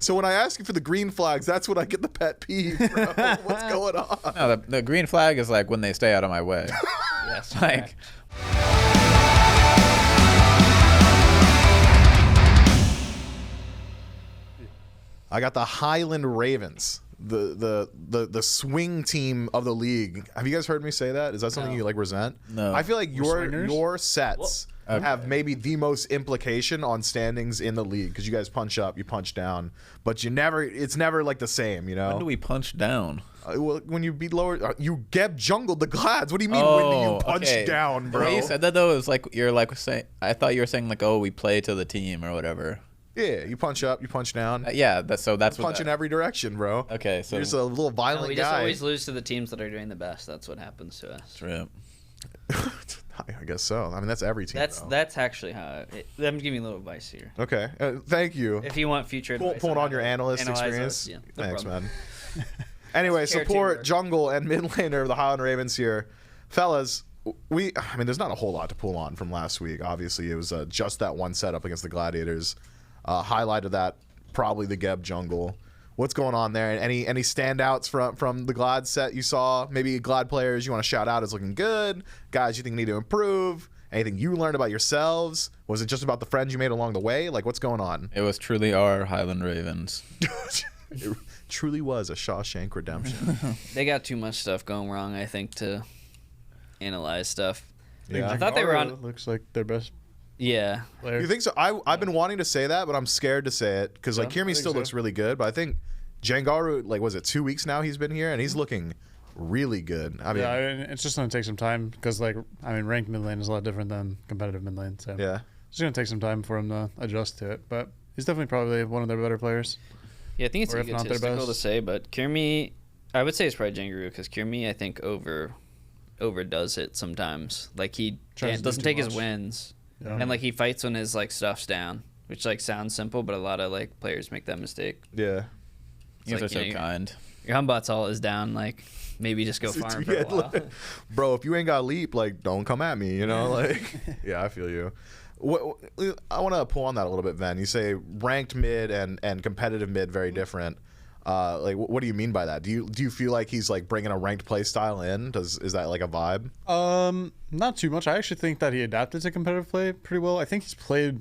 So when I ask you for the green flags, that's when I get the pet peeve, bro. What's going on? No, the green flag is like when they stay out of my way. Yes. Like, I got the Highland Ravens, the swing team of the league. Have you guys heard me say that? Is that something you like resent? No. I feel like swingers? your sets have maybe the most implication on standings in the league because you guys punch up, you punch down, but it's never like the same, you know? when do we punch down? Well, when you beat lower, you get jungled the Glads. What do you mean when do you punch down, bro? The way you said that though, it was like you're like saying. I thought you were saying like, oh, we play to the team or whatever. Yeah, you punch up, you punch down. Yeah, that's what Punch in every direction, bro. Okay, so You're just a little violent we guy. just always lose to the teams that are doing the best. That's what happens to us. True. I guess so. I mean, that's every team. That's actually how. I'm giving you a little advice here. Okay, thank you. If you want future advice, Pulling on your analyze analyst experience. us, yeah, no Thanks, problem. man. Anyway, Care support teamwork. jungle and mid laner of the Highland Ravens here, fellas. I mean, there's not a whole lot to pull on from last week. Obviously, it was just that one setup against the Gladiators. Highlighted that probably the Geb jungle. What's going on there? Any standouts from the Glad set you saw? Maybe Glad players you want to shout out as looking good. Guys you think need to improve. Anything you learned about yourselves? Was it just about the friends you made along the way? Like, what's going on? It was truly our Highland Ravens. It truly was a Shawshank Redemption. They got too much stuff going wrong, I think, to analyze stuff. Yeah. I thought they were on. Looks like their best Yeah. player. You think so? I've been wanting to say that, but I'm scared to say it because like Yeah, Kirmi I still think looks so. really good, but I think Jangaru, like, was it 2 weeks now he's been here and he's looking really good. I mean, Yeah, it's just gonna take some time because, like, I mean, ranked mid lane is a lot different than competitive mid lane. So yeah. it's gonna take some time for him to adjust to it. But he's definitely probably one of their better players. Yeah, I think it's Or if not their egotistical to best. say, but Kirmi, I would say it's probably Janguru because Kirmi, I think, overdoes it sometimes. Like, he Tries to do doesn't too take his much. wins. Yeah. And, like, he fights when his, like, stuff's down, which, like, sounds simple, but a lot of, like, players make that mistake. Yeah. You guys like, are so you know, kind. Your Humbot's all is down, like, maybe just go farm for a while. Bro, if you ain't got leap, like, don't come at me, you know? Like, yeah, I feel you. I want to pull on that a little bit, Ven. You say ranked mid and competitive mid very different. Like, what do you mean by that? Do you feel like he's like bringing a ranked play style in? Is that like a vibe? Not too much. I actually think that he adapted to competitive play pretty well. I think he's played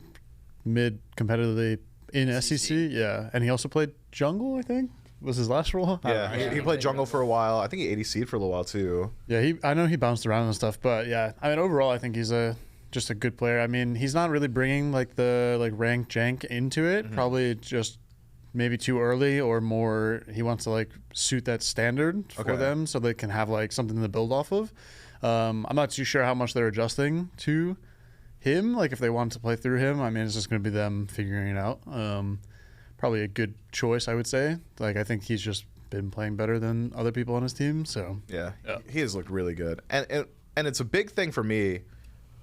mid competitively in SEC. Yeah, and he also played jungle, I think. Was his last role? I don't know. Yeah, he played jungle for a while. I think he ADC'd for a little while too. Yeah, I know he bounced around and stuff, but yeah, I mean, overall, I think he's just a good player. I mean, he's not really bringing like the ranked jank into it. Probably just maybe too early, or more he wants to like suit that standard for them so they can have like something to build off of. I'm not too sure how much they're adjusting to him. Like, if they want to play through him, I mean, it's just going to be them figuring it out. Probably a good choice, I would say. Like, I think he's just been playing better than other people on his team. So Yeah, he has looked really good, and it's a big thing for me.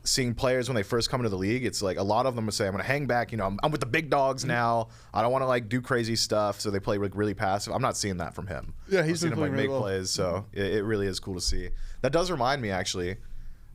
Seeing players when they first come into the league, it's like a lot of them would say, "I'm going to hang back. You know, I'm with the big dogs now. I don't want to like do crazy stuff." So they play like really passive. I'm not seeing that from him. Yeah, he's I'm seeing been him like playing really make well. plays. So it really is cool to see. That does remind me actually.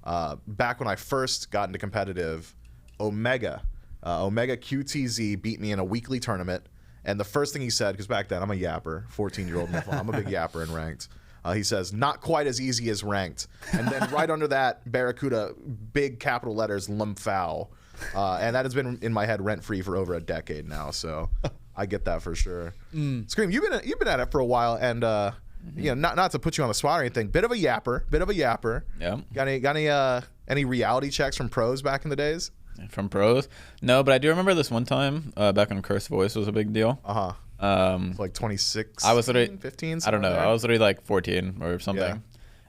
Back when I first got into competitive, Omega QTZ beat me in a weekly tournament. And the first thing he said, because back then I'm a yapper, 14-year-old, I'm a big yapper in ranked. He says, not quite as easy as ranked. And then right under that, Barracuda, big capital letters, Lumfow. And that has been in my head rent-free for over a decade now. So I get that for sure. Scream, you've been at it for a while. And, you know, not to put you on the spot or anything, bit of a yapper. Yeah. Got any reality checks from pros back in the days? From pros? No, but I do remember this one time back when Cursed Voice was a big deal. Like 26, I was literally 15. I don't know. somewhere I was literally like 14 or something. Yeah.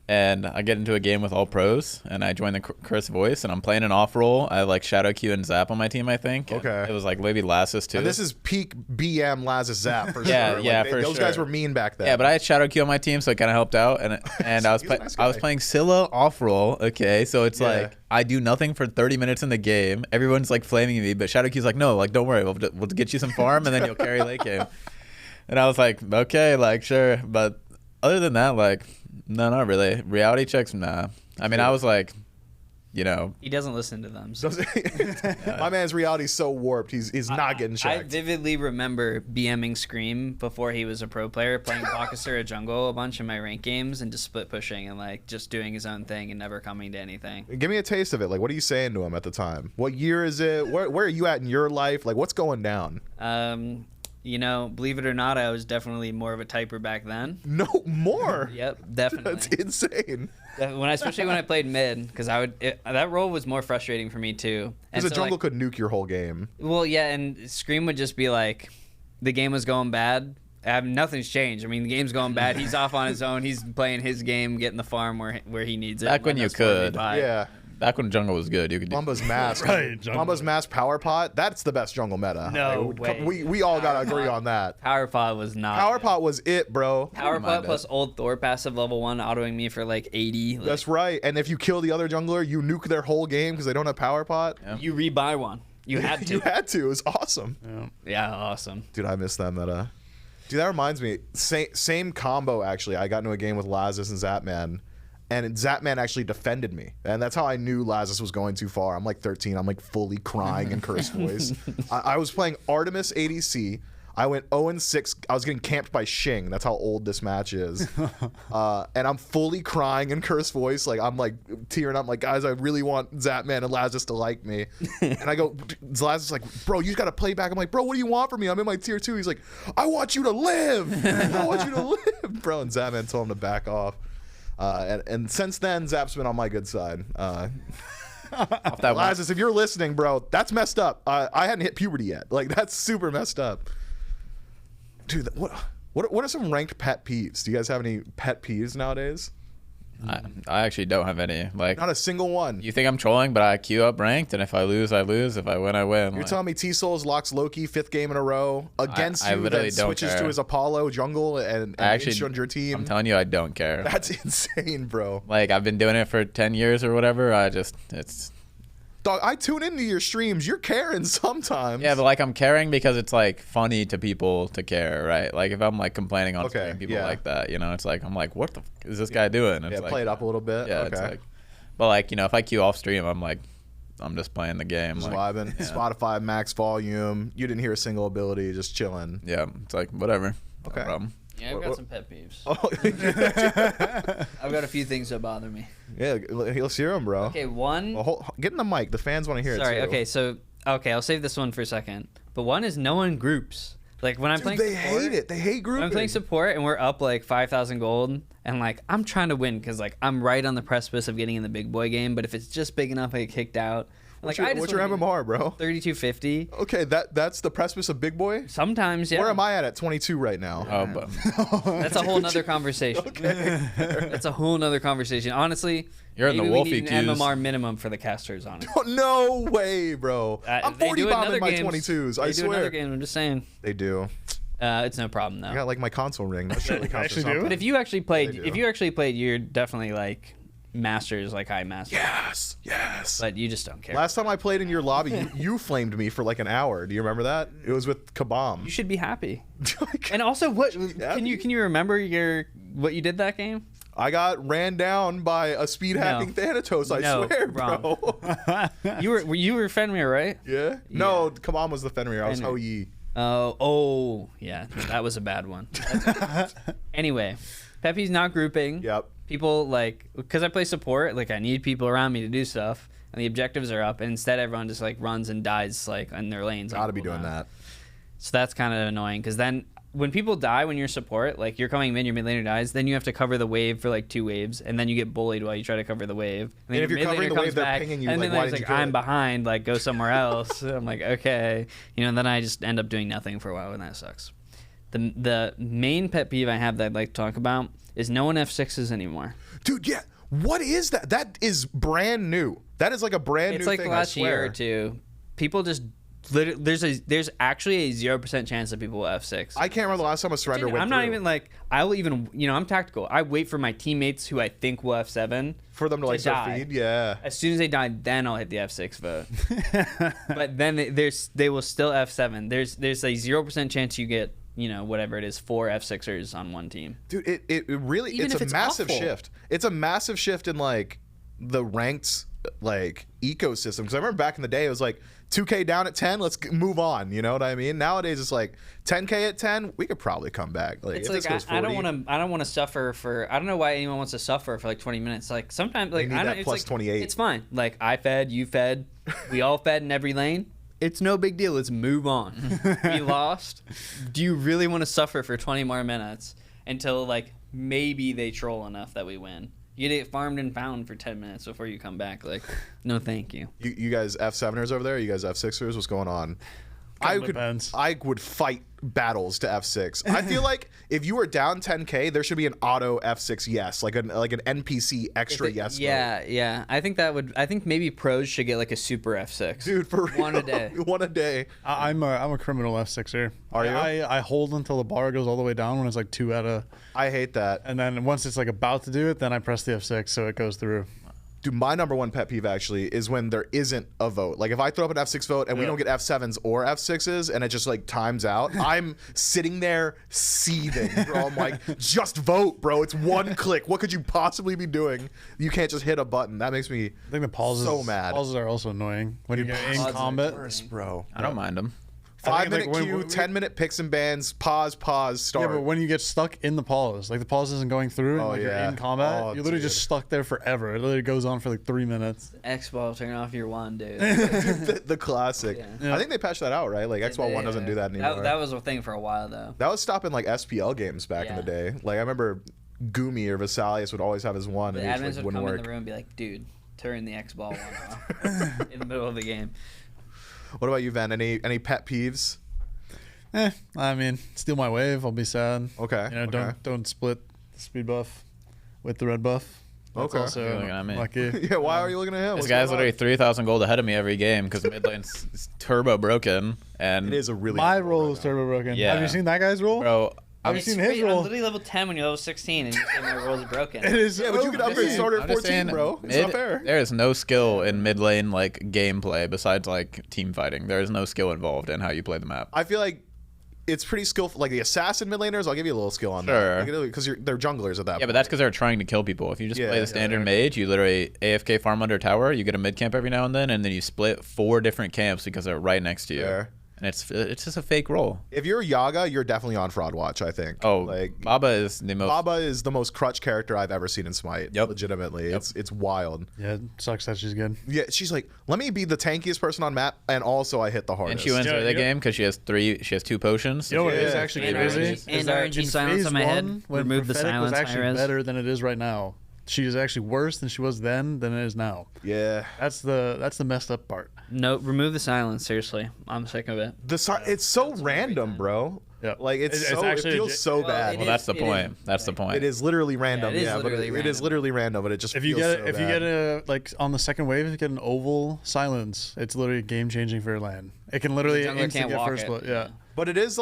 And I get into a game with all pros, and I join the Cursed Voice, and I'm playing an off roll. I have like Shadow Q and Zap on my team, I think. And Okay. it was like maybe Lassus too. And this is peak BM Lazarus Zap for Yeah, sure. yeah, Like, for those sure. guys were mean back then. Yeah, but I had Shadow Q on my team, so it kind of helped out. And I was He's a nice I was guy. playing Scylla off roll. Okay, so it's Yeah. like I do nothing for 30 minutes in the game. Everyone's like flaming me, but Shadow Q's like, no, like don't worry, we'll get you some farm, and then you'll carry late game. And I was like, okay, like sure, but other than that, like no, not really. Reality checks, nah. I mean, I was like you know. He doesn't listen to them. So. My man's reality is so warped. He's not getting I checked. vividly remember BMing Scream before he was a pro player, playing Bakasura jungle a bunch in my rank games and just split pushing and like just doing his own thing and never coming to anything. Give me a taste of it. Like, what are you saying to him at the time? What year is it? Where are you at in your life? Like, what's going down? You know, believe it or not, I was definitely more of a typer back then. No more. Yep, definitely. That's insane. Especially when I played mid, because that role was more frustrating for me too. Because the jungle could nuke your whole game. Well, yeah, and Scream would just be like, the game was going bad. Nothing's changed. I mean, the game's going bad. He's off on his own. He's playing his game, getting the farm where he needs it. Back when you could. Yeah. Back when jungle was good, you could do. Mumba's Mask. Right, Mumba's Mask Power Pot. That's the best jungle meta. No Like, way. We all gotta agree on that. Power Pod was not. Power Pot was it, bro. Power My Pod bad. plus Old Thor passive level 1 autoing me for like 80. Like, That's right. And if you kill the other jungler, you nuke their whole game because they don't have Power Pot. Yeah. you rebuy one. You had to. You had to. It was awesome. Yeah, awesome. Dude, I miss that meta. Dude, that reminds me. Same combo, actually. I got into a game with Lazarus and Zapman. And Zapman actually defended me. And that's how I knew Lazarus was going too far. I'm like 13. I'm like fully crying in curse voice. I was playing Artemis ADC. I went 0-6. I was getting camped by Shing. That's how old this match is. And I'm fully crying in curse voice. Like, I'm like tearing up. Like, guys, I really want Zapman and Lazarus to like me. And I go, Lazarus is like, bro, you got to play back. I'm like, bro, what do you want from me? I'm in my tier 2. He's like, I want you to live. I want you to live, bro. And Zapman told him to back off. And since then, Zap's been on my good side. Off that one. Lazarus, if you're listening, bro, that's messed up. I hadn't hit puberty yet. Like, that's super messed up. Dude, what are some ranked pet peeves? Do you guys have any pet peeves nowadays? I actually don't have any. Like, Not a single one. you think I'm trolling, but I queue up ranked, and if I lose, I lose. If I win, I win. You're Like, telling me T-Souls locks Loki 5th game in a row against I you, literally then don't switches to care. his Apollo jungle and I actually, inch on your team. I'm telling you, I don't care. That's insane, bro. Like, I've been doing it for 10 years or whatever. It's Dog, I tune into your streams. You're caring sometimes. yeah, but like I'm caring because it's like funny to people to care, right? Like if I'm like complaining on Okay, stream, people yeah. like that, you know, it's like I'm like, what the is this guy doing? It's Yeah, like, play it up a little bit. Yeah, okay. it's like, but like, you know, if I queue off stream, I'm like, I'm just playing the game. Just like, vibing. yeah. Spotify max volume. You didn't hear a single ability. Just chilling. Yeah, it's like whatever. Okay. No problem. Yeah, I've What- got some pet peeves. Oh, I've got a few things that bother me. yeah. Let's hear them, bro. Okay, one. Well, get in the mic. The fans want to hear Sorry. it. Too. Okay, so I'll save this one for a second. But one is no one groups. Like when I'm Dude, playing they support, hate it. They hate when grouping. I'm playing support and we're up like 5,000 gold, and like I'm trying to win because like I'm right on the precipice of getting in the big boy game. But if it's just big enough, I get kicked out. What's Like your MMR, bro? 3250. Okay, that's the precipice of big boy. Sometimes, yeah. Where am I at 22 right now? Oh, but That's a whole nother conversation. That's a whole nother conversation. Honestly, You're in the maybe we Wolfie need an queues. MMR minimum for the casters on it. Oh, no way, bro. I'm They 40 do it in bombing other my games. 22s. They I do another swear. game. I'm just saying. They do. It's no problem though. I got like my console ring. That surely counts for actually do? something. But if you actually played, They do. if you actually played, you're definitely like masters, like high masters. Yes, yes. But you just don't care. Last time I played in your lobby, you flamed me for like an hour. Do you remember that? It was with Kabam. You should be happy. And also, what can you remember what you did that game? I got ran down by a speed hacking Thanatos. I No, swear, wrong. bro. You were Fenrir, right? Yeah. No, Kabam was the Fenrir. I was Fenrir. Ho Yi. Oh, yeah, that was a bad one. Anyway, Pepe's not grouping. Yep. People like because I play support, like I need people around me to do stuff, and the objectives are up, and instead everyone just like runs and dies like in their lanes. Gotta be doing that. So that's kind of annoying because then when people die when you're support, like you're coming in, your mid laner dies, then you have to cover the wave for like 2 waves, and then you get bullied while you try to cover the wave. And, then And if your you're mid covering laner the wave, comes they're back, pinging you, and like, then why there's didn't like you kill I'm it? behind, like go somewhere else. I'm like okay, and then I just end up doing nothing for a while, and that sucks. The main pet peeve I have that I'd like to talk about is no one F6s anymore. Dude, yeah. What is that? That is brand new. That is like a brand It's new like thing. the last I swear. year or two. People just there's actually a 0% chance that people will F6. I can't remember the last time a surrender Dude, went I'm not through. even like I will even I'm tactical. I wait for my teammates who I think will F7 for them to like start die. feed. Yeah. As soon as they die, then I'll hit the F6 vote. But then they will still F7. There's a 0% chance you get whatever it is 4 F6ers on one team. Dude, it really Even it's if a it's massive awful. shift. It's a massive shift in like the ranked like ecosystem. Because I remember back in the day, it was like 2K down at 10, let's move on. You know what I mean? Nowadays, it's like 10K at 10, we could probably come back. Like, It's if like this goes I don't 40, want to. I don't want to suffer for. I don't know why anyone wants to suffer for like 20 minutes. Like sometimes, like need I don't. that It's plus like, 28. It's fine. Like I fed, you fed, we all fed in every lane. It's no big deal. Let's move on. We lost. Do you really want to suffer for 20 more minutes until like maybe they troll enough that we win? You get farmed and found for 10 minutes before you come back. Like, no, thank you. You guys F7ers over there? You guys F6ers? What's going on? I would fight battles to F6. I feel like if you were down 10K, there should be an auto F6 yes, like an NPC extra yes. Yeah, yeah. I think that would. I think maybe pros should get like a super F6. Dude, for real. One a day. One a day. I'm a criminal F6er. Are you? I hold until the bar goes all the way down when it's like 2 out of. I hate that. And then once it's like about to do it, then I press the F6 so it goes through. Dude, my number one pet peeve actually is when there isn't a vote. Like if I throw up an F6 vote and we don't get F7s or F6s and it just like times out, I'm sitting there seething, bro. I'm like, just vote, bro. It's one click. What could you possibly be doing? You can't just hit a button. That makes me I think the pauses so mad. Pauses are also annoying when you get in pauses are combat. worse. Bro. I don't mind them. 5-minute like, queue, when- 10-minute picks and bans, pause, Yeah, start. but when you get stuck in the pause, like the pause isn't going through, and Oh, like you're yeah. in combat, Oh, you're literally dude. just stuck there forever. It literally goes on for like 3 minutes. X-Ball, turn off your wand, dude. the classic. Yeah. I think they patched that out, right? Like Xbox One doesn't do that anymore. That was a thing for a while, though. That was stopping like SPL games back in the day. Like I remember Gumi or Vesalius would always have his one, The and it admins just like, would wouldn't come in work. the room and be like, dude, turn the X-Ball one off in the middle of the game. What about you, Ven? Any pet peeves? I mean, steal my wave, I'll be sad. Okay. You know, okay. don't split the speed buff with the red buff. That's Okay. also You're looking at me. lucky. Yeah. Why are you looking at him? This What's guy's going on? literally 3,000 gold ahead of me every game because mid lane's turbo broken. And It is a really My good roll right is now. turbo broken. Yeah. Have you seen that guy's roll? bro, Have you It's seen his crazy. I'm roll? literally level 10 when you're level 16 and you say my roll is broken. It is. Yeah, but you can upgrade saying- starter I'm at just 14, saying, bro. It's mid- not fair. There is no skill in mid lane like gameplay besides like team fighting. There is no skill involved in how you play the map. I feel like it's pretty skillful. Like the assassin mid laners, I'll give you a little skill on Sure. that. Because they're junglers at that Yeah, point. but that's because they're trying to kill people. If you just Yeah, play the yeah, standard yeah. mage, you literally AFK farm under tower, you get a mid camp every now and then you split 4 different camps because they're right next to you. Fair. And it's just a fake roll. If you're Yaga, you're definitely on fraud watch, I think. Oh, like Baba is the most. Baba is the most crutch character I've ever seen in Smite. Yep. Legitimately. Yep. It's wild. Yeah, it sucks that she's good. Yeah, she's like, let me be the tankiest person on map, and also I hit the hardest. And she wins Yeah, early yeah. game because she has 2 potions. You know what is Yeah. actually And crazy? RNG Is and that RNG in silence phase on my head. one, when Remove the Prophetic silence, was actually high-res. better than it is right now. She is actually worse than she was then than it is now. Yeah. That's the messed up part. No, remove the silence. Seriously, I'm sick of it. It's so random, bro. Yeah. Like it actually feels so Well, bad. Well, that's the It point. is. That's the point. It is literally random. it is Yeah, literally but it is random. literally random, but it just If you feels get so if you bad. get a like on the second wave, if you get an oval silence, it's literally game changing for your land. It can literally jungler instantly can't get walk first it. blood. Yeah. But it is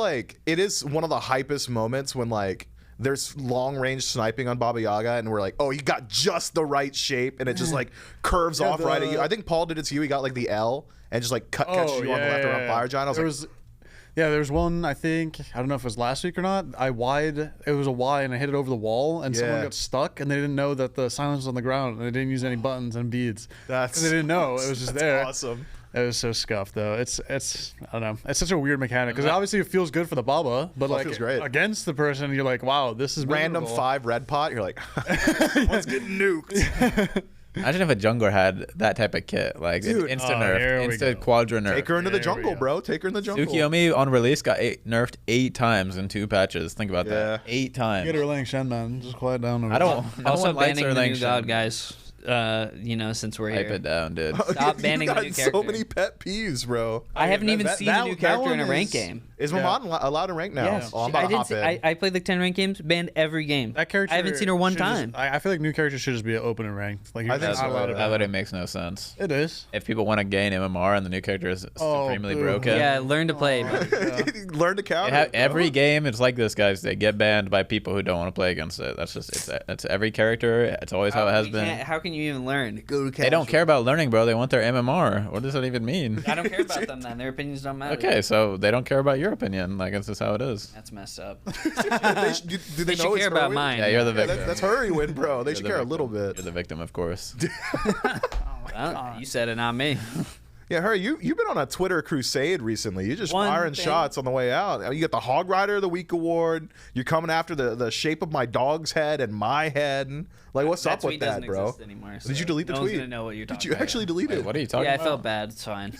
one of the hypest moments when like there's long range sniping on Baba Yaga and we're like, oh, you got just the right shape and it just like curves Yeah, off right at you. I think Paul did it to you. He got like the L and just like catches you on the left around Fire Giant. I was like, there was one, I think, I don't know if it was last week or not. It was a Y and I hit it over the wall and someone Yeah. got stuck and they didn't know that the silence was on the ground and they didn't use any buttons and beads. That's 'Cause they didn't know. It was just that's there. awesome. It was so scuffed though. It's I don't know. It's such a weird mechanic because obviously it feels good for the Baba, but Oh, it like feels great. against the person, you're like, wow, this is Random miserable. 5 red pot. You're like, someone's getting nuked. Imagine if a jungler had that type of kit, like an Dude. instant Oh, here nerf, we instant go. quadra nerf. Take her into the There we jungle, go. bro. Take her in the jungle. Tsukiyomi on release got nerfed 8 times in 2 patches. Think about that. 8 times. Get her laying Shen, man. Just quiet down. Over I don't. No also one likes banning her the like new god, guys. Since we're Hype here. it down, dude. Stop banning you the got new so character. many pet peeves, bro. I haven't even that- seen that- the new that character in one a rank is- game. Is Yeah. Mamon allowed to rank now? Yes. Oh, I'm I about to didn't hop see, in. I played like 10 ranked games, banned every game. That character. I haven't seen her one should just- time. I feel like new characters should just be open and ranked. Like you're I think just so, not allowed to yeah. That ban literally them. makes no sense. It is. If people want to gain MMR and the new character is supremely boo. broken, Yeah, learn to play. buddy. Learn to counter. every game it's like this, guys. They get banned by people who don't want to play against it. That's just it's every character. It's always how it has been. How can can you even learn? Go to casual. They don't care about learning, bro. They want their MMR. What does that even mean? I don't care about them then. Their opinions don't matter. Okay, so they don't care about your opinion. Like, that's just how it is. That's messed up. Do They they should know it's care about HURRIWIND? mine. Yeah, you're the victim. That's HURRIWIND, bro. They You're should the care a victim. little bit. You're the victim, of course. You said it, not me. Yeah, Hurry, you've been on a Twitter crusade recently. You're just One firing thing- shots on the way out. You got the Hog Rider of the Week award. You're coming after the shape of my dog's head and my head. Like, what's That up with tweet that, doesn't bro? exist anymore, Did so you delete the no tweet? one's gonna know what you're Did talking you about. actually delete Wait, it? what are you talking Yeah, I about? felt bad. It's fine.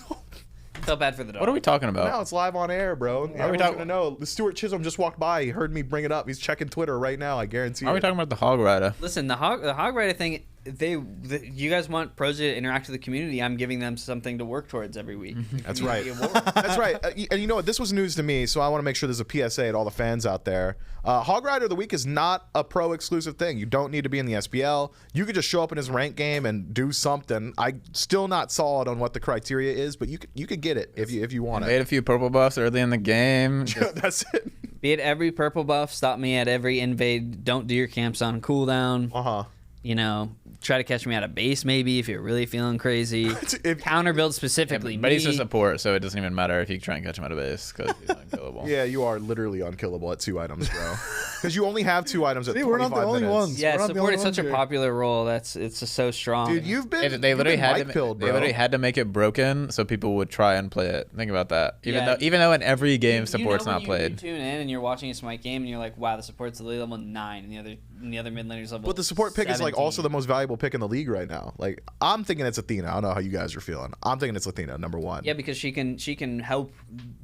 Felt bad for the dog. What are we talking about? Now it's live on air, bro. Everyone's talking- gonna know. The Stuart Chisholm just walked by. He heard me bring it up. He's checking Twitter right now. I guarantee. Why are we it. talking about the Hog Rider? Listen, the hog rider thing. You guys want pros to interact with the community. I'm giving them something to work towards every week. That's right. Community award. That's right. And you know what? This was news to me, so I want to make sure there's a PSA at all the fans out there. Hog Rider of the Week is not a pro exclusive thing. You don't need to be in the SBL. You could just show up in his rank game and do something. I'm still not solid on what the criteria is, but you could get it if you want Made it. a few purple buffs early in the game. That's it. Be it every purple buff, stop me at every invade. Don't do your camps on cooldown. Uh-huh. You know, try to catch me out of base maybe if you're really feeling crazy. If- Counter build specifically. But he's a me. support, so it doesn't even matter if you try and catch him out of base because he's unkillable. Yeah, you are literally unkillable at 2 items, bro. Because you only have 2 items at See, 25 we're not the only minutes. ones. Yeah, We're not the support only is such ones a here. popular role. It's just so strong. Dude, you've been They literally you've been had to. mic pilled, They bro. literally had to make it broken so people would try and play it. Think about that. Yeah. Even though in every game You support's know when not played. You tune in and you're watching a Smite game and you're like, wow, the support's literally level 9 and the other mid laner's level. But the support pick is like 17. also the most valuable pick in the league right now. Like, I'm thinking it's Athena. I don't know how you guys are feeling. I'm thinking it's Athena, number 1. Yeah, because she can help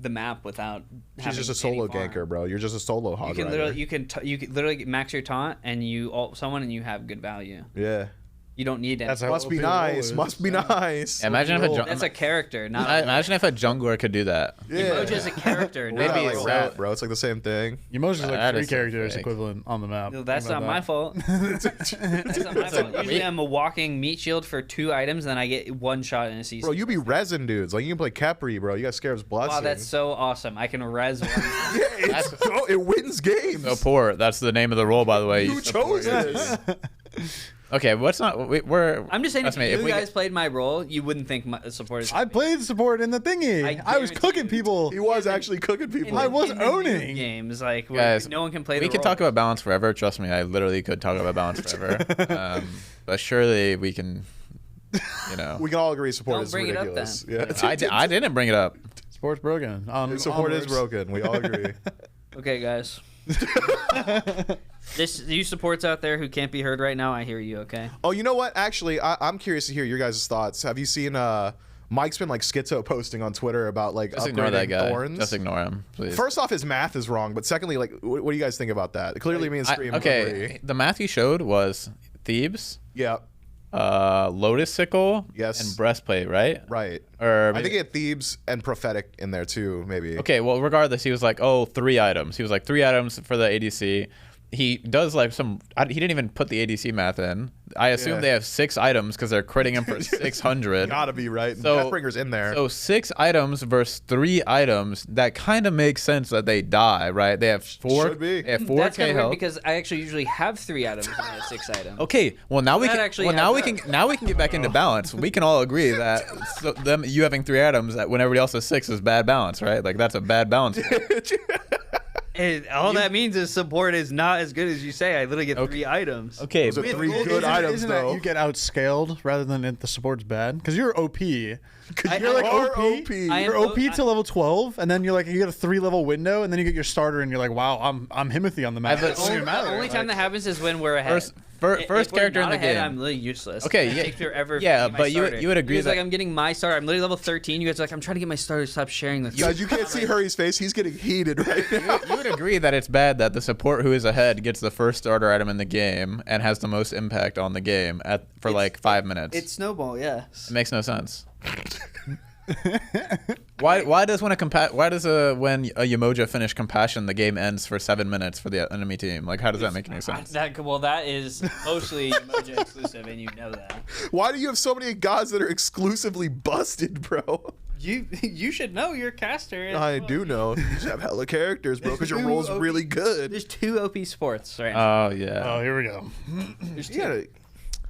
the map without. She's having just a solo any farm. ganker, bro. You're just a solo hog You can rider. literally you can literally max your taunt and you ult someone and you have good value. Yeah. You don't need That's it. how Must be OP the role nice. is. Must be nice. Imagine if a Roll. That's a character, not. Imagine if a jungler could do that. Yeah. Emoji is a character. Maybe not a like role. that, bro. It's like the same thing. Emoji's like That 3 is so characters fake. equivalent on the map. No, that's Think not about my that. fault. That's not my fault. Usually I'm a walking meat shield for 2 items, and then I get 1 shot in a season. Bro, you be resin dudes. Like, you can play Capri, bro. You got Scarab's Blessing. Wow, that's so awesome. I can res one. Yeah, it wins games. Support. That's the name of the role, by the way. You chose this. Okay, what's not? We're. I'm just saying, Trust if me, if you we guys get- played my role, you wouldn't think my support is. I played support in the thingy. I was guarantee cooking you. people. He was actually cooking people. I was in the new owning. games like where Guys, no one can play. We the could role. talk about balance forever. Trust me, I literally could talk about balance forever. But surely we can. You know. We can all agree support Don't is bring it up ridiculous. then. Yeah. I didn't bring it up. Sport's broken. Support is Onwards. broken. We all agree. Okay, guys. You supports out there who can't be heard right now, I hear you. Okay. Oh, you know what? Actually, I'm curious to hear your guys' thoughts. Have you seen Mike's been like schizo posting on Twitter about like Just ignore that upgrading guy. thorns? Just ignore him, please. First off, his math is wrong, but secondly, like, what do you guys think about that? Clearly, me and Scream okay, agree. the math he showed was Thebes, Yeah, Lotus Sickle, Yes. and Breastplate, right? right. Or I maybe- think he had Thebes and Prophetic in there too, maybe. Okay, well, regardless, he was like, oh, 3 items. He was like, 3 items for the ADC. He does like he didn't even put the ADC math in. I assume Yeah. they have 6 items because they're critting him for 600. Gotta be right. So- Deathbringer's in there. So 6 items versus 3 items, that kind of makes sense that they die, right? They have 4. Should be. They have 4K That's kind of weird health. because I actually usually have 3 items and I have 6 items. Okay, well now we That can. actually Well now we adds can. Now we can get back into balance. We can all agree that you having 3 items when everybody else has 6 is bad balance, right? Like that's a bad balance. And all that means is support is not as good as you say. I literally get 3 items. Okay, Those are but- 3 good items, Isn't though. that you get outscaled rather than the support's bad? Because you're OP. You're like OP. OP. I am You're OP I- to level 12, and then you're like you get a 3-level window, and then you get your starter, and you're like, wow, I'm Himothy on the map. I- It doesn't even matter. The only time that happens is when we're ahead. First If we're character in not the ahead, game. I'm literally useless. Okay, It yeah. takes forever Yeah, to get my but you would- starter. you would agree He's like, that- I'm getting my starter. I'm literally level 13. You guys are like, I'm trying to get my starter. Stop sharing this. Guys, you can't see Hurry's face. He's getting heated right now. You would agree that it's bad that the support who is ahead gets the first starter item in the game and has the most impact on the game for like 5 minutes. It's snowball, yes. It makes no sense. Why does when a Yamoja finish compassion the game ends for 7 minutes for the enemy team? Like how does that make any sense? That is mostly Emoji exclusive, and you know that. Why do you have so many gods that are exclusively busted, bro? You should know your caster. I do know. You just have hella characters, bro, because your role's really good. There's 2 OP sports right now. Oh yeah. Oh, here we go. There's 2. Yeah.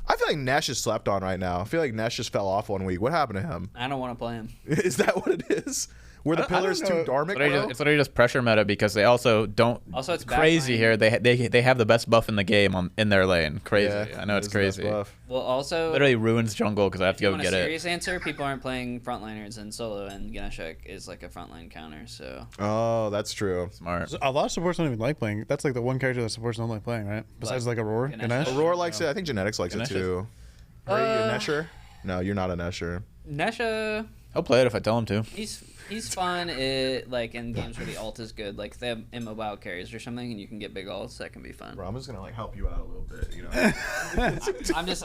I feel like Nesh is slept on right now. I feel like Nesh just fell off one week. What happened to him? I don't want to play him. Is that what it is? Were the I don't pillars too know. dharmic, bro? It's literally just pressure meta because they also don't. Also, it's crazy back lane. here. They have the best buff in the game in their lane. Crazy. Yeah, I know it's it is the best crazy. buff. Well, also, Literally ruins jungle because I have to if you go want get a it. serious answer, people aren't playing frontliners in solo, and Ganeshek is like a frontline counter. So Oh, that's true. Smart. A lot of supports don't even like playing. That's like the one character that supports don't like playing, right? Besides like Aurora, Ganesh. Ganesh. Aurora likes it. I think Genetics likes Ganesh it too. Are you a Nesher? No, you're not a Nesher. Nesha, I'll play it if I tell him to. he's fun. Like in games where the ult is good, like if they have immobile carries or something, and you can get big ults. That can be fun. Bro, I'm just gonna like help you out a little bit, you know.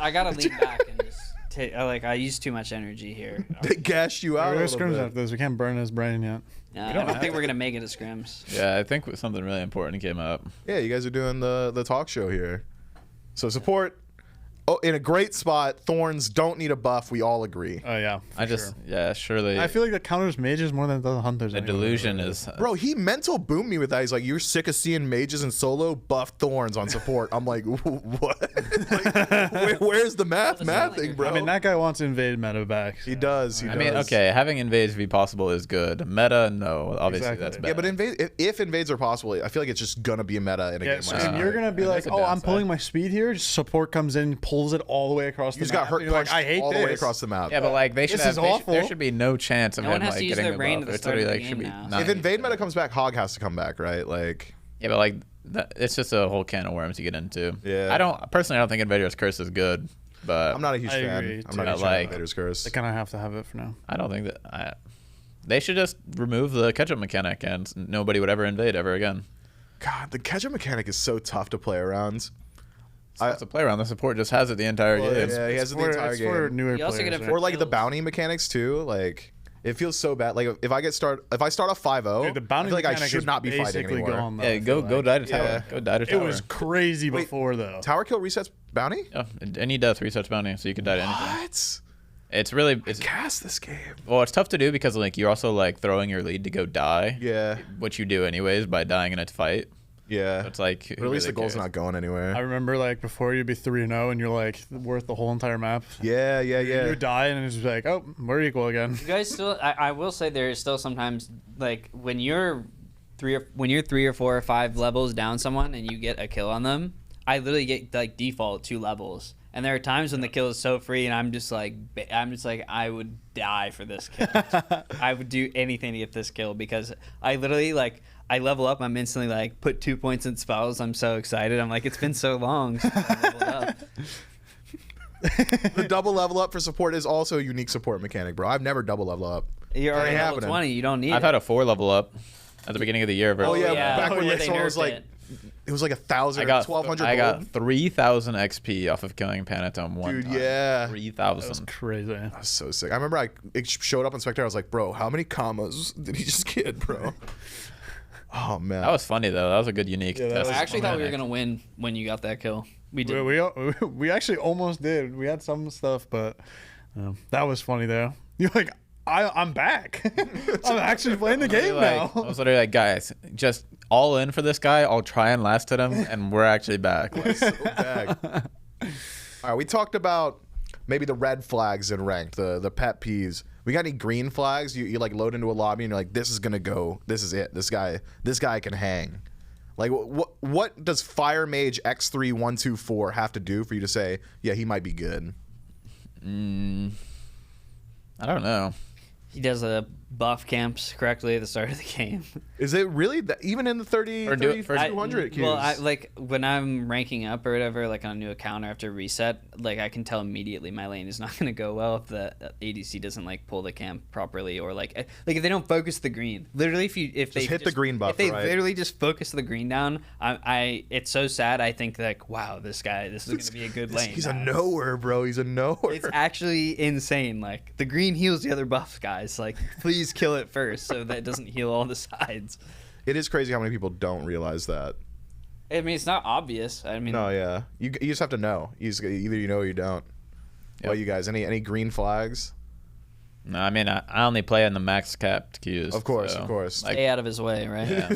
I gotta lean back and just take. I use too much energy here. They gashed you out a We're little scrims bit. after this. We can't burn his brain yet. I don't think we're gonna make it to scrims. Yeah, I think something really important came up. Yeah, you guys are doing the talk show here. So support. Oh, in a great spot. Thorns don't need a buff. We all agree. Oh yeah. Surely. I feel like that counters mages more than it does hunters. the anyway. delusion is. Bro, he mental boomed me with that. He's like, "You're sick of seeing mages in solo, buff Thorns on support." I'm like, "What? Like, where's the mathing, bro?" I mean, that guy wants to invade meta back. he does. He I does. mean, okay, having invades be possible is good. Meta, no, obviously Exactly. that's bad. Yeah, but if invades are possible, I feel like it's just gonna be a meta in a Yeah, game so like that. that. you're gonna be And like, that's a "Oh, I'm downside. pulling my speed here." Support comes in, pulls it all the way across You the just map. got hurt and you're punched like, I hate all this. the way across the map. Yeah, but like they should This is there awful. should be no chance of No one him has like to use getting their the brain buff. at the It's start of literally the like should be game now. not If invade used. meta comes back, Hog has to come back, right? Like, Yeah, but like it's just a whole can of worms to get into. Yeah. I don't think Invader's Curse is good, but I'm not a huge I fan. agree, I'm too. not a huge Like- fan of Invader's Curse. They kind of have to have it for now. I don't think that they should just remove the catch-up mechanic and nobody would ever invade ever again. God, the catch-up mechanic is so tough to play around. It's a play around. The support just has it the entire Well, game. yeah, he has it the entire it's for game. newer You also players. get it right? for- Or like the kills. bounty mechanics too. Like, it feels so bad. Like if I start off 5-0, Dude, the I bounty feel like I mechanic should is not be fighting basically anymore. gone, though, Yeah, I feel go like. die to tower. Yeah. Go die to It tower. was crazy Wait, before though. Tower kill resets bounty? Yeah, any death resets bounty, so you can die to anything. What? It's really Cast this game. well, it's tough to do because like you're also like throwing your lead to go die. Yeah, Which you do anyways by dying in a fight. yeah. It's like who But at least really the goal's cares? not going anywhere. I remember like before you'd be 3-0 and you're like worth the whole entire map. Yeah. You die and it's just like, oh, we're equal again. You guys still, I will say there is still sometimes like when you're 3 or 4 or 5 levels down someone and you get a kill on them, I literally get like default 2 levels. And there are times when the kill is so free and I'm just like I would die for this kill. I would do anything to get this kill because I literally like I level up. I'm instantly like put 2 points in spells. I'm so excited. I'm like it's been so long since I leveled up. The double level up for support is also a unique support mechanic, bro. I've never double level up. You're already Ain't level happening. 20. You don't need I've it. had a 4 level up at the beginning of the year. Oh yeah, yeah. back when Oh, yeah, like they someone was nerfed like, it. it was like 1,000 I or got 1,200 I got gold. 3,000 XP off of killing Panatome one Dude, time. yeah. 3,000. Crazy. That's so sick. I remember it showed up on Spectre. I was like, bro, how many commas did he just get, bro? Oh man, That was funny though. That was a good unique Yeah, that test. was I actually thought we were mechanic. gonna win when you got that kill. We did. We actually almost did. We had some stuff, but that was funny though. You're like, I'm back. I'm actually playing the game Like, I now. was literally like, guys, just all in for this guy. I'll try and last hit him, and we're actually back. so bad. All right, we talked about maybe the red flags in ranked, the pet peeves. We got any green flags? You like load into a lobby and you're like, this is gonna go. This is it. This guy can hang. Like what does Fire Mage X3124 have to do for you to say, yeah, he might be good? I don't know. He does the buff camps correctly at the start of the game. Is it really that even in the 30, Or do 30 it for- 200 queues? Well, I like when I'm ranking up or whatever, like on a new account or after reset, like I can tell immediately my lane is not going to go well if the ADC doesn't like pull the camp properly or like if they don't focus the green. Literally, if they hit the green buff, if they right? literally just focus the green down, I it's so sad. I think like wow, this is going to be a good lane. He's a now. knower, bro. He's a knower. It's actually insane. Like the green heals the other buff guys. Like please kill it first so that it doesn't heal all the sides. It is crazy how many people don't realize that. I mean, it's not obvious. I mean, No, yeah. You just have to know. Either you know or you don't. Well, you guys, any green flags? No, I mean, I only play in the max capped queues. Of course, so, of course. Like, stay out of his way, right? Yeah.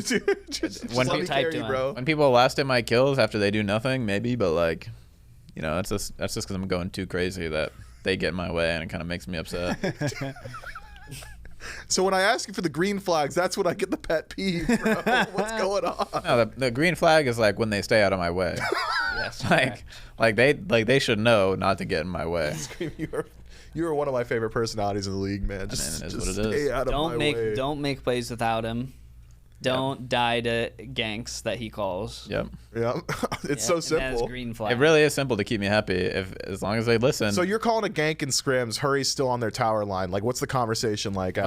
just When let we me type carry to you, him. bro. when people last hit my kills after they do nothing, maybe, but like, you know, that's just because I'm going too crazy that they get in my way, and it kind of makes me upset. So when I ask you for the green flags, that's when I get the pet peeve, bro. What's going on? No, the green flag is like when they stay out of my way. Yes. like they should know not to get in my way. Scream, you are one of my favorite personalities in the league, man. Just, it is just what it is. stay out of my way. Don't make plays without him. Don't die to ganks that he calls. Yep. Yeah, it's so That's simple. green flag. It really is simple to keep me happy as long as they listen. So you're calling a gank and scrims. Hurry's still on their tower line. Like, what's the conversation like? if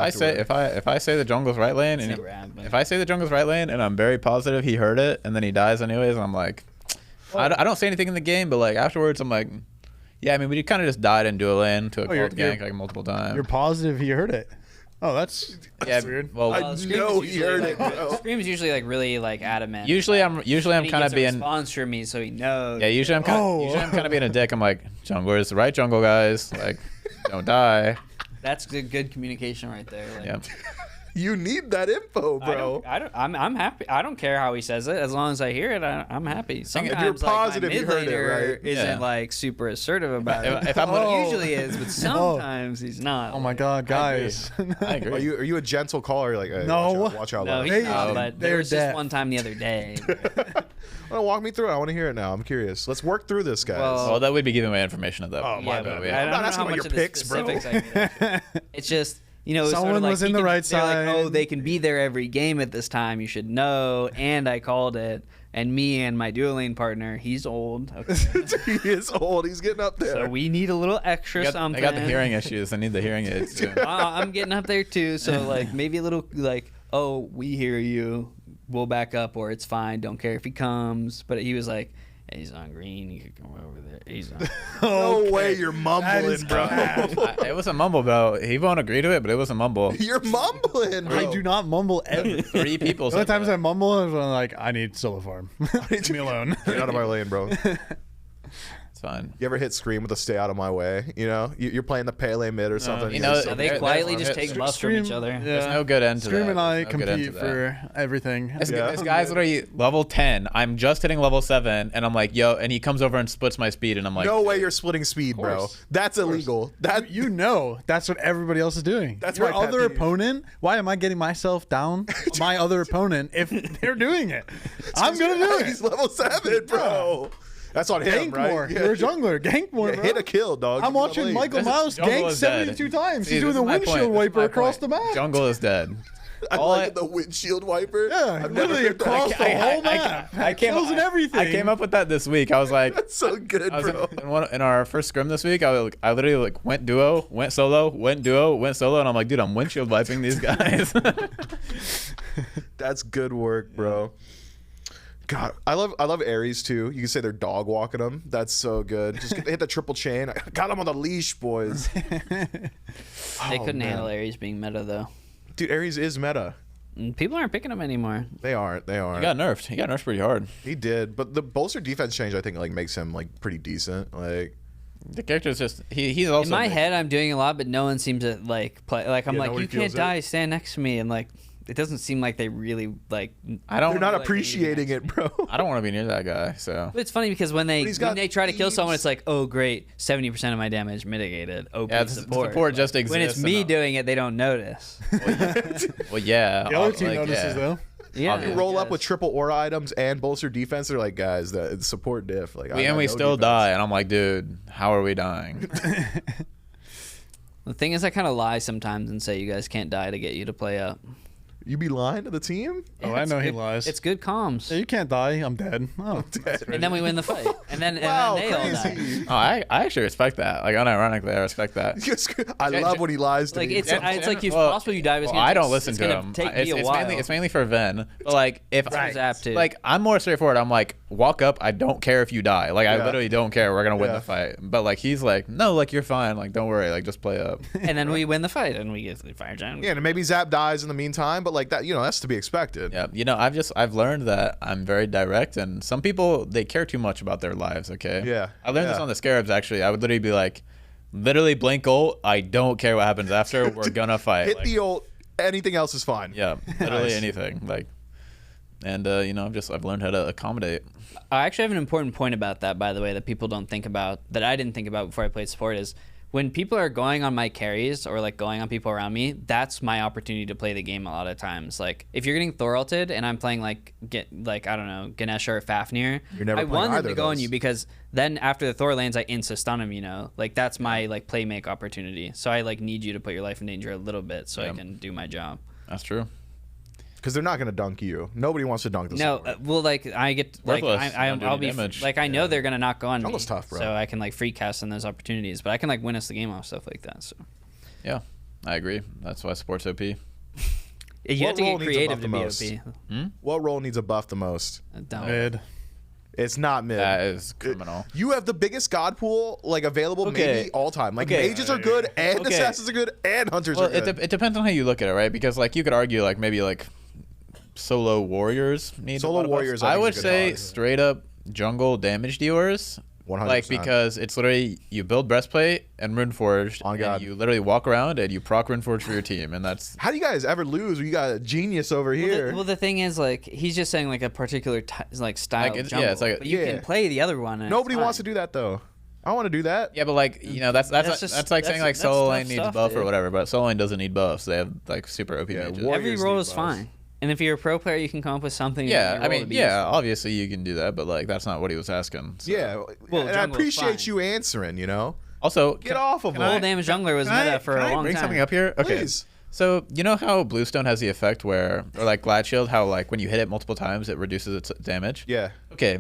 I say the jungle's right lane, and if I say the jungle's right lane, and I'm very positive he heard it, and then he dies anyways, and I'm like, I don't say anything in the game, but like afterwards, I'm like, yeah, I mean, we kind of just died in dual lane to a called gank like multiple times. You're positive he heard it. Oh, that's weird. Well, I know he heard it, bro. Scream's usually like really like adamant. usually I'm kind of being response from me, so he knows. yeah. Usually I'm kind of being a dick. I'm like, jungle is the right jungle, guys. Like, don't die. That's good communication right there. Like, Yeah. You need that info, bro. I'm happy. I don't care how he says it. As long as I hear it, I'm happy. Sometimes you're positive like, you my heard it, mid-laner right? isn't Yeah. like super assertive about it. If I'm Well, gonna, he usually is, but sometimes he's not. Oh my God, guys! I agree. Are you a gentle caller? Like, hey, No. watch out, No, love. he's not. Hey, But they're there was just deaf. one time the other day. Well, walk me through it. I want to hear it now. I'm curious. Let's work through this, guys. Well, that would be giving away information at that Oh, point. my Yeah, bad. but I'm I not don't know asking how about much your of the picks, bro. specifics I get. It's just, you know, it's sort Someone of like was in he the can- right they're like, oh, side. they can be there every game at this time. You should know. And I called it. And me and my dual lane partner, he's old. Okay. He is old. He's getting up there. So we need a little extra I something. got the hearing issues. I need the hearing aids. Too. I'm getting up there too. So like maybe a little like, oh, we hear you. We'll back up, or it's fine. Don't care if he comes. But he was like, hey, he's on green. You could come over there. He's on. No way you're That mumbling, is bro. It was a mumble, bro. He won't agree to it, but it was a mumble. You're mumbling, bro. I do not mumble ever. 3 people. The only said times that. I mumble is when I'm like, I need solo farm. Leave me alone. Get out of my lane, bro. It's fine. You ever hit scream with a stay out of my way? You know, you're playing the Pele mid or something. You you're know, just So so- they There- quietly there's- just take buffs from each other. There's no good end to Scream that. and I There's no good end compete to that. for everything. This guy's literally level 10. I'm just hitting level 7, and I'm like, yo, and he comes over and splits my speed, and I'm like, no way you're splitting speed, bro. course. That's illegal. That You know that's what everybody else is doing. That's your my pet other peeve. opponent. Why am I getting myself down? My other opponent, if they're doing it, I'm gonna do He's it. level 7, bro. That's on him, Gank right? more. Yeah. You're a jungler. Gank more, Yeah, bro. hit a kill, dog. I'm Get watching lane. Michael This is- Mouse Jungle gank is dead. 72 times. See, He's this doing the is my point. windshield This is wiper my across point. the map. Jungle is dead. I All like I- it, the windshield wiper. Yeah, I've never literally heard that. across the whole map. Kills and everything. I came up with that this week. I was like, That's so good, I was bro. in our first scrim this week. I literally like went duo, went solo, went duo, went solo, and I'm like, dude, I'm windshield wiping these guys. That's good work, bro. God, I love Ares too. You can say they're dog walking them. That's so good. Just hit the triple chain. I got him on the leash, boys. They couldn't man. handle Ares being meta though. Dude, Ares is meta. And people aren't picking him anymore. They aren't. They He aren't. got nerfed. He got nerfed pretty hard. He did, but the bolster defense change I think like makes him like pretty decent. Like The character's just he's also In my head, I'm doing a lot, but no one seems to like play. Like I'm Yeah, like, nobody you can't feels it. die. Stand next to me, and like, it doesn't seem like they really like. I don't. they're not like appreciating it, bro. I don't want to be near that guy. So But it's funny because when he's got they try to kill someone, thieves. it's like, oh great, 70% of my damage mitigated. OP yeah, the support. support just exists. When it's me and, doing it, they don't notice. well, yeah. The other team like, notices yeah. though. Yeah, You I roll up guess. with triple aura items and bolster defense. They're like, guys, the support diff. Like, I And got we no still defense. die, and I'm like, dude, how are we dying? The thing is, I kind of lie sometimes and say you guys can't die to get you to play up. You be lying to the team? Oh, I It's know he good- lies. It's good comms. Yeah, you can't die. I'm dead. Oh, And then we win the fight. And then, Wow, and then they all die. crazy. Oh, I actually respect that. Like, unironically, I respect that. I love when he lies to Like me. it's bro. it's like it's Well, possible you die. But it's Well, gonna I don't take- listen it's to gonna him. Take me It's, a while. it's mainly for Ven. But like, if Zap too. like I'm more straightforward. I'm like, walk up. I don't care if you die. Like, I Yeah. literally don't care. We're gonna win Yeah. the fight. But like, he's like, no, like you're fine. Like, don't worry. Like, just play up. And then we win the fight, and we get the fire giant. Yeah, and maybe Zap dies in the meantime, but like that, that's to be expected. Yeah, you know, I've learned that I'm very direct, and some people they care too much about their lives. Okay. Yeah, I learned this yeah. on the Scarabs actually. I would literally be like, literally blink ult. I don't care what happens after. We're gonna fight. Hit Like, the ult. Anything else is fine. yeah, literally Nice. anything. Like, and you know, I've learned how to accommodate. I actually have an important point about that, by the way, that people don't think about, that I didn't think about before I played support, is when people are going on my carries or like going on people around me, that's my opportunity to play the game a lot of times. Like if you're getting Thor ulted and I'm playing like I don't know, Ganesha or Fafnir, I want them to go on you because then after the Thor lands I insta stun him, you know. Like that's my like play make opportunity. So I like need you to put your life in danger a little bit so I can do my job. That's true. Because they're not gonna dunk you. Nobody wants to dunk this. No, well, like I get like I'll be like I know they're gonna not go on Jungle's me, tough, bro. so I can like free cast on those opportunities, but I can like win us the game off stuff like that. So Yeah, I agree. That's why sports OP. you What have to role get needs a creative buff to the be most? What role needs a buff the most? Don't. Mid. It's not mid. That is criminal. You have the biggest god pool like available maybe all time. Like mages are good and assassins are good and hunters are good. It depends on how you look at it, right? Because like you could argue like maybe like solo warriors need Solo a lot of buffs. warriors, I I think, would is a good say dog. straight up jungle damage dealers. 100%. Like because it's literally you build breastplate and runeforged, On God. and you literally walk around and you proc runeforged for your team, and that's How do you guys ever lose when you got a genius over here? Well, the thing is, like, he's just saying like a particular like style Like, of it's- jungle. yeah, it's like a- but you Yeah. can play the other one. And Nobody it's wants to fine. do that though. I want to do that. yeah, but like you know that's That's just- like saying like that's solo tough lane needs stuff, buff or dude. whatever, but solo lane doesn't need buffs. They have like super OP mages. war- Every Warriors role need is buffs. fine, and if you're a pro player, you can come up with something. Yeah, in your I role mean, to be yeah, useful. obviously you can do that, but like that's not what he was asking. So. Yeah, Well, and I jungle's appreciate fine. you answering. You know, Also, get off of can him. Full damage jungler was Can meta I- for can a I long bring time. something up here? Okay. Please. So you know how Bluestone has the effect where, or like Glad Shield, how like when you hit it multiple times, it reduces its damage. Yeah. Okay.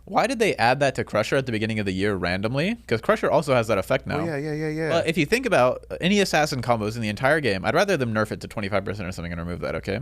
Why did they add that to Crusher at the beginning of the year randomly? Because Crusher also has that effect now. Oh, yeah. Well, if you think about any assassin combos in the entire game, I'd rather them nerf it to 25% or something and remove that. Okay.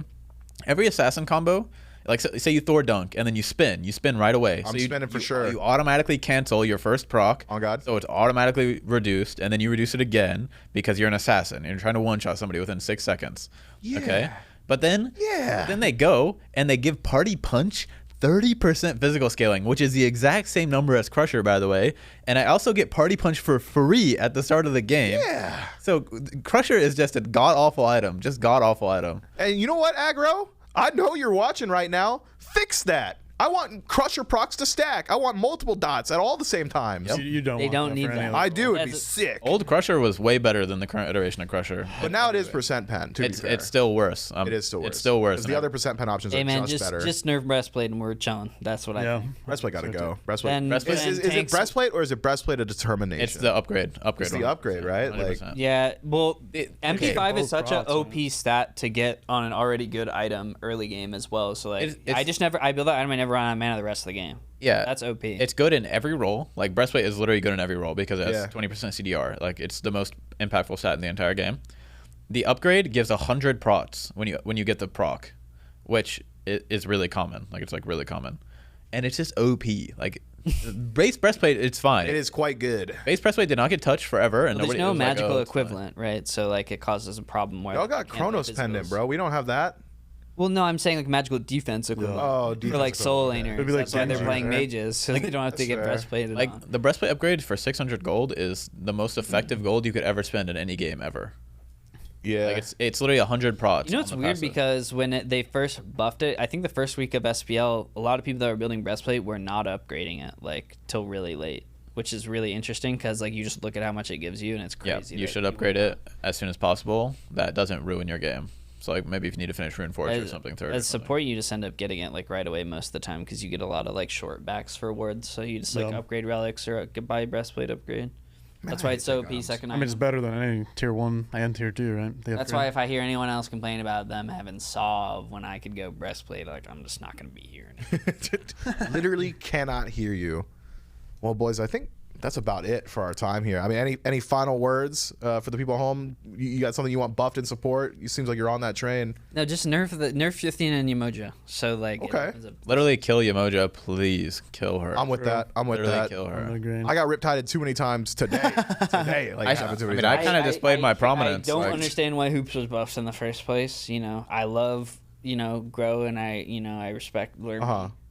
Every assassin combo, like say you Thor dunk and then you spin right away. I'm spinning for sure. You automatically cancel your first proc. On God. So it's automatically reduced, and then you reduce it again because you're an assassin and you're trying to one-shot somebody within 6 seconds. Yeah. Okay. But then Yeah. then they go and they give Party Punch 30% physical scaling, which is the exact same number as Crusher, by the way. And I also get Party Punch for free at the start of the game. Yeah. So Crusher is just a god-awful item. Just god-awful item. And you know what, Aggro? I know you're watching right now. Fix that. I want Crusher procs to stack. I want multiple dots at all the same times. Yep. You don't. They want don't that need for any that. other I role. do. It'd be That's- sick. Old Crusher was way better than the current iteration of Crusher. But now it is percent pen. To It's be fair. it's still worse. It is still worse. It's still worse. 'Cause the other percent pen options Hey are man, just better. just nerf breastplate and we're chilling. That's what I Yeah. think. Breastplate gotta go. Breastplate. Then- Breastplate- then Is it tanks- breastplate or is it breastplate of determination? It's the upgrade. It's the upgrade, right? 100%. Like- Yeah, well, MP5 is both such a procs, OP stat to get on an already good item early game as well. So like, It's- I build that item, I never run out of mana the rest of the game. Yeah, That's OP. It's good in every role. Like breastplate is literally good in every role because it has Yeah. 20% CDR. Like it's the most impactful stat in the entire game. The upgrade gives 100 procs when you get the proc, which is really common. Like it's like really common, and it's just OP. Like base breastplate, it's fine. It is quite good. Base breastplate did not get touched forever, and Well, there's nobody. no it was like, magical oh, it's fine. equivalent, right? So like, it causes a problem where Y'all you got can't Chronos play pendant, physicals. bro. We don't have that. Well, no, I'm saying like magical defense equivalent. Oh, for defense like solo equivalent, okay. laners. It'd be like That's why they're Genji, playing right? mages, so they don't have to That's get fair. breastplated Like on. the breastplate upgrade for 600 gold is the most effective gold you could ever spend in any game ever. Yeah. Like it's literally 100 procs. You know, it's on the weird passive. because when they first buffed it, I think the first week of SPL, a lot of people that were building breastplate were not upgrading it like till really late, which is really interesting because like you just look at how much it gives you and it's Yeah, crazy. you that should people upgrade don't. it as soon as possible. That doesn't ruin your game. So like maybe if you need to finish Rune Forge or As- something third. or As something. support, you just end up getting it like right away most of the time because you get a lot of like short backs for wards. So you just like Yeah. upgrade relics or buy breastplate upgrade. That's I why hate it's so tech OP items. second I mean, it's item. better than any tier 1 and tier 2, right? The That's upgrade. why if I hear anyone else complain about them having Saw when I could go breastplate, like I'm just not gonna be here. Literally cannot hear you. Well, boys, I think that's about it for our time here. I mean, any final words for the people at home? You got something you want buffed in support? You seems like you're on that train. No, just nerf Athena and Yamoja. So like, it Okay. opens up- Literally kill Yamoja, please kill her. I'm with that. I'm with Literally that. kill I'm her. agreeing. I got riptided too many times today. Like it happened too many I times. kinda displayed my prominence, I don't like- understand why Hoops was buffed in the first place. You know, I love Grow and I respect Lurk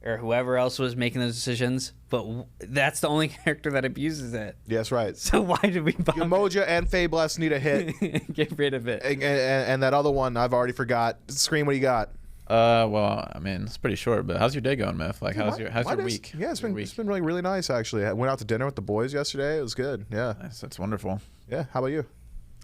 or whoever else was making those decisions. But that's the only character that abuses it. Yes, right. So why did we buff Emoja and Feyblast need a hit. it? Get rid of it. And that other one, I've already forgot. Scream, what do you got? Well, I mean, it's pretty short, but how's your day going, Meth? Like, how's your week? Yeah, it's Your been week? it's been really nice actually. I went out to dinner with the boys yesterday. It was good. Yeah. Nice, that's wonderful. Yeah. How about you?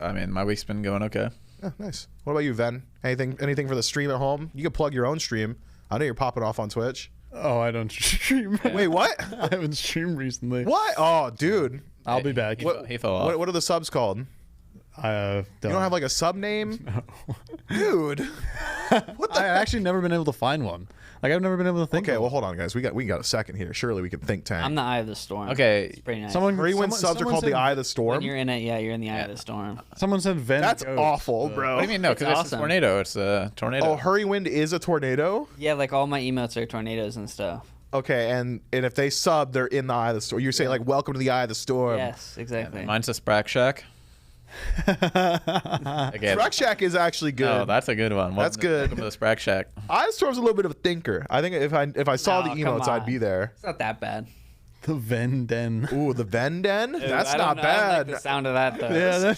I mean, my week's been going okay. Yeah, nice. What about you, Ven? Anything for the stream at home? You can plug your own stream. I know you're popping off on Twitch. Oh, I don't stream. Wait, what? I haven't streamed recently. What? Oh, dude. I'll be back. He fell off. What are the subs called? I You don't have like a sub name? Dude. What the I actually never been able to find one. Like I've never been able to think. Okay, of well one. hold on guys. We got a second here. Surely we can think tank. I'm the eye of the storm. Okay. It's pretty nice. HURRIWIND subs are called the Eye of the When Storm. you're in it, yeah, you're in the eye of the storm. Someone said Ven. That's Ghost, awful, but- bro. What do you mean? No, because It's it's awesome. a tornado. It's a tornado. Oh, HURRIWIND is a tornado? Yeah, like all my emotes are tornadoes and stuff. Okay, and if they sub, they're in the Eye of the Storm. You're saying like welcome to the Eye of the Storm. Yes, exactly. Mine's a Sprack Shack. Again. Sprack Shack is actually good. Oh, that's a good one. That's good. Welcome to the Sprack Shack. Eye of the Storm's a little bit of a thinker. I think if I saw No, the come emotes, I'd on. be there. It's not that bad. The Ven Den. Ooh, the Venden? That's I don't not know, I don't bad. like the sound of that though. Yeah.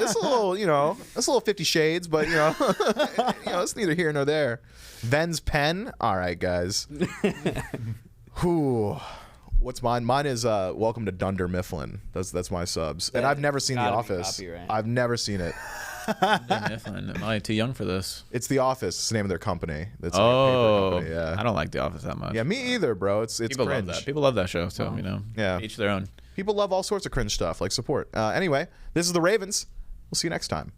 It's a little, you know, it's a little 50 Shades, but you know, it's neither here nor there. Ven's pen. All right, guys. Whew. What's mine? Mine is Welcome to Dunder Mifflin. That's my subs, and I've never seen The gotta be Office. copyright. I've never seen it. Mifflin. Am I too young for this? It's The Office. It's the name of their company. It's like a Oh, paper company, yeah. I don't like The Office that much. Yeah, me either, bro. It's People cringe. love that. People love that show. So you know, Yeah. each their own. People love all sorts of cringe stuff. Like support. Anyway, this is the Ravens. We'll see you next time.